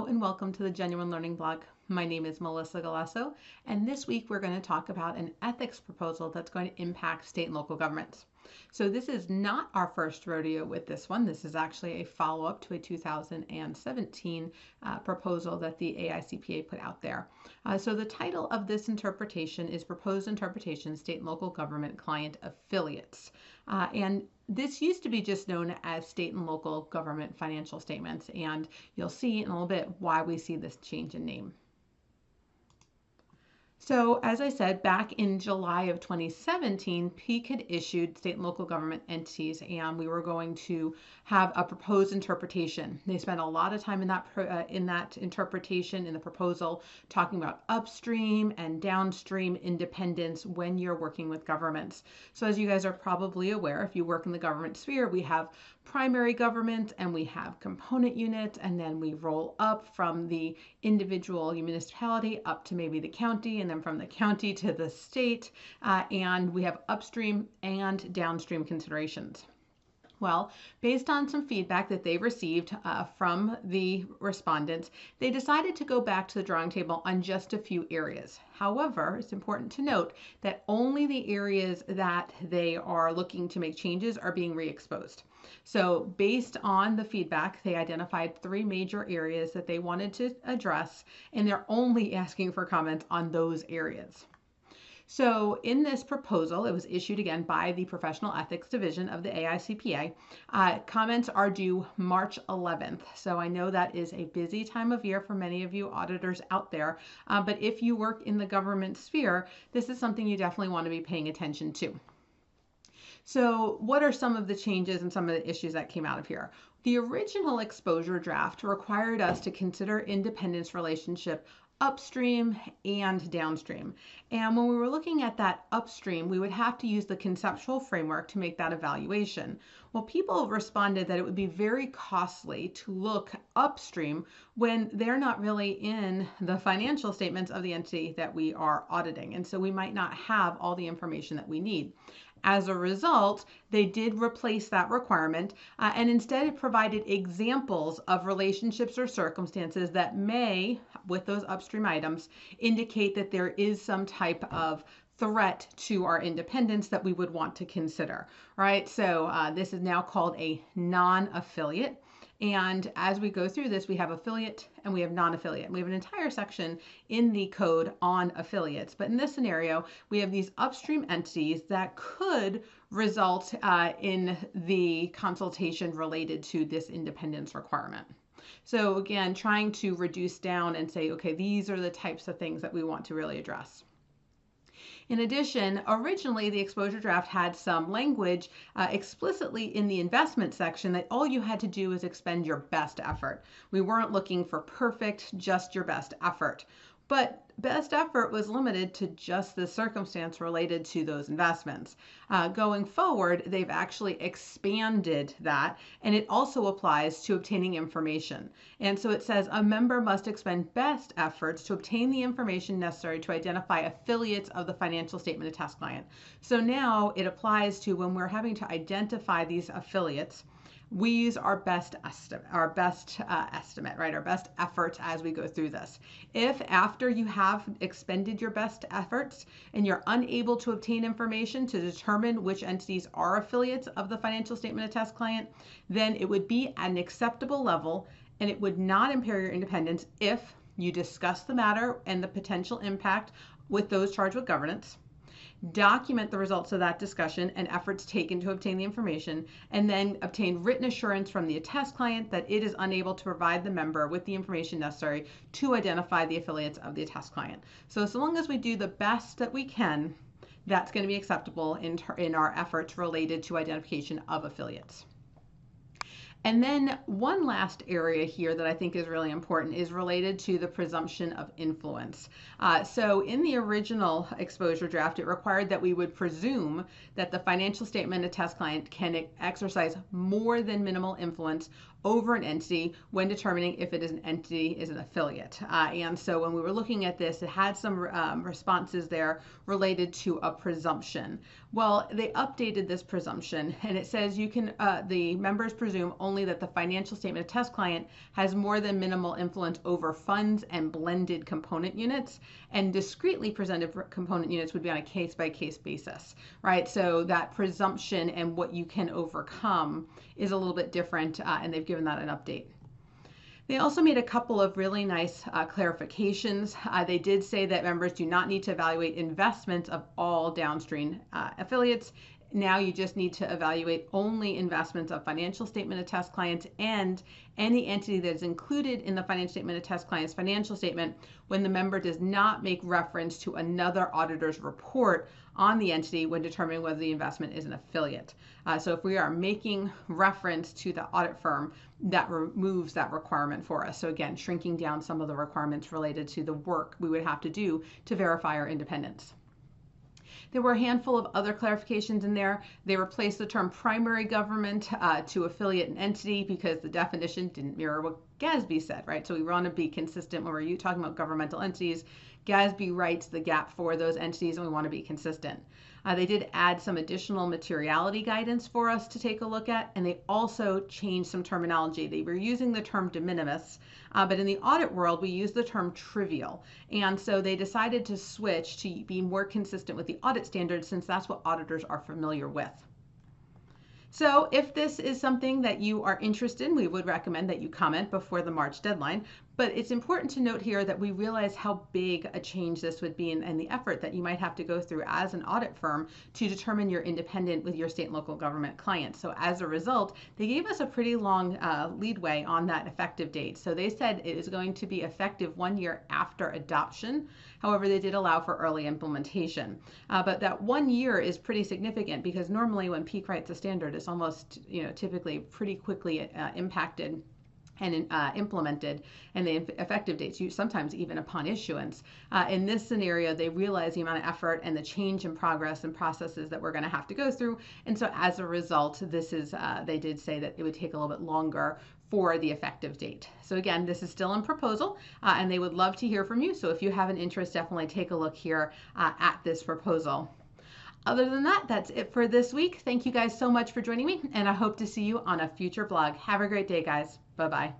and welcome to the Genuine Learning Blog. My name is Melissa Galasso, and this week we're going to talk about an ethics proposal that's going to impact state and local governments. So this is not our first rodeo with this one. This is actually a follow-up to a 2017 proposal that the AICPA put out there. So the title of this interpretation is Proposed Interpretation, State and Local Government Client Affiliates. And this used to be just known as state and local government financial statements, and you'll see in a little bit why we see this change in name. So as I said, back in July of 2017, PEEC had issued state and local government entities, and we were going to have a proposed interpretation. They spent a lot of time in that interpretation, in the proposal, talking about upstream and downstream independence when you're working with governments. So as you guys are probably aware, if you work in the government sphere, we have primary government and we have component units, and then we roll up from the individual municipality up to maybe the county, and then from the county to the state, and we have upstream and downstream considerations. Well, based on some feedback that they received from the respondents, they decided to go back to the drawing table on just a few areas. However, it's important to note that only the areas that they are looking to make changes are being re-exposed. So based on the feedback, they identified 3 major areas that they wanted to address, and they're only asking for comments on those areas. So in this proposal, it was issued again by the Professional Ethics Division of the AICPA. Comments are due March 11th. So I know that is a busy time of year for many of you auditors out there, but if you work in the government sphere, this is something you definitely want to be paying attention to. So what are some of the changes and some of the issues that came out of here? The original exposure draft required us to consider independence relationship upstream and downstream. And when we were looking at that upstream, we would have to use the conceptual framework to make that evaluation. Well, people responded that it would be very costly to look upstream when they're not really in the financial statements of the entity that we are auditing. And so we might not have all the information that we need. As a result, they did replace that requirement and instead provided examples of relationships or circumstances that may, with those upstream items, indicate that there is some type of threat to our independence that we would want to consider, right? So this is now called a non-affiliate. And as we go through this, we have affiliate and we have non-affiliate. We have an entire section in the code on affiliates. But in this scenario, we have these upstream entities that could result in the consultation related to this independence requirement. So again, trying to reduce down and say, okay, these are the types of things that we want to really address. In addition, originally the exposure draft had some language explicitly in the investment section that all you had to do is expend your best effort. We weren't looking for perfect, just your best effort. But best effort was limited to just the circumstance related to those investments. Going forward, they've actually expanded that, and it also applies to obtaining information. And so it says a member must expend best efforts to obtain the information necessary to identify affiliates of the financial statement of test client. So now it applies to when we're having to identify these affiliates. We use our best estimate, right? Our best efforts as we go through this. If after you have expended your best efforts and you're unable to obtain information to determine which entities are affiliates of the financial statement of test client, then it would be at an acceptable level and it would not impair your independence if you discuss the matter and the potential impact with those charged with governance, document the results of that discussion and efforts taken to obtain the information, and then obtain written assurance from the attest client that it is unable to provide the member with the information necessary to identify the affiliates of the attest client. So long as we do the best that we can, that's going to be acceptable in our efforts related to identification of affiliates. And then one last area here that I think is really important is related to the presumption of influence. So in the original exposure draft, it required that we would presume that the financial statement attest client can exercise more than minimal influence over an entity when determining if it is an entity is an affiliate. And so when we were looking at this, it had some responses there related to a presumption. Well, they updated this presumption, and it says you can the members presume only that the financial statement of test client has more than minimal influence over funds and blended component units, and discretely presented component units would be on a case-by-case basis, right? So that presumption and what you can overcome is a little bit different, and they've given that an update. They also made a couple of really nice clarifications. They did say that members do not need to evaluate investments of all downstream affiliates. Now you just need to evaluate only investments of financial statement of test clients and any entity that is included in the financial statement of test client's financial statement when the member does not make reference to another auditor's report on the entity when determining whether the investment is an affiliate. So if we are making reference to the audit firm, that removes that requirement for us. So again, shrinking down some of the requirements related to the work we would have to do to verify our independence. There were a handful of other clarifications in there. They replaced the term primary government to affiliate and entity because the definition didn't mirror what GASB said, right? So we want to be consistent when we're talking about governmental entities. GASB writes the gap for those entities, and we want to be consistent. They did add some additional materiality guidance for us to take a look at, and they also changed some terminology. They were using the term de minimis, but in the audit world, we use the term trivial. And so they decided to switch to be more consistent with the audit standards since that's what auditors are familiar with. So if this is something that you are interested in, we would recommend that you comment before the March deadline. But it's important to note here that we realize how big a change this would be and the effort that you might have to go through as an audit firm to determine you're independent with your state and local government clients. So as a result, they gave us a pretty long leadway on that effective date. So they said it is going to be effective 1 year after adoption. However, they did allow for early implementation. But that 1 year is pretty significant because normally when PEEC writes a standard, it's almost, typically pretty quickly impacted and implemented, and the effective dates, sometimes even upon issuance. In this scenario, they realize the amount of effort and the change in progress and processes that we're going to have to go through. And so as a result, this is, they did say that it would take a little bit longer for the effective date. So again, this is still in proposal, and they would love to hear from you. So if you have an interest, definitely take a look here at this proposal. Other than that, that's it for this week. Thank you guys so much for joining me, and I hope to see you on a future blog. Have a great day, guys. Bye-bye.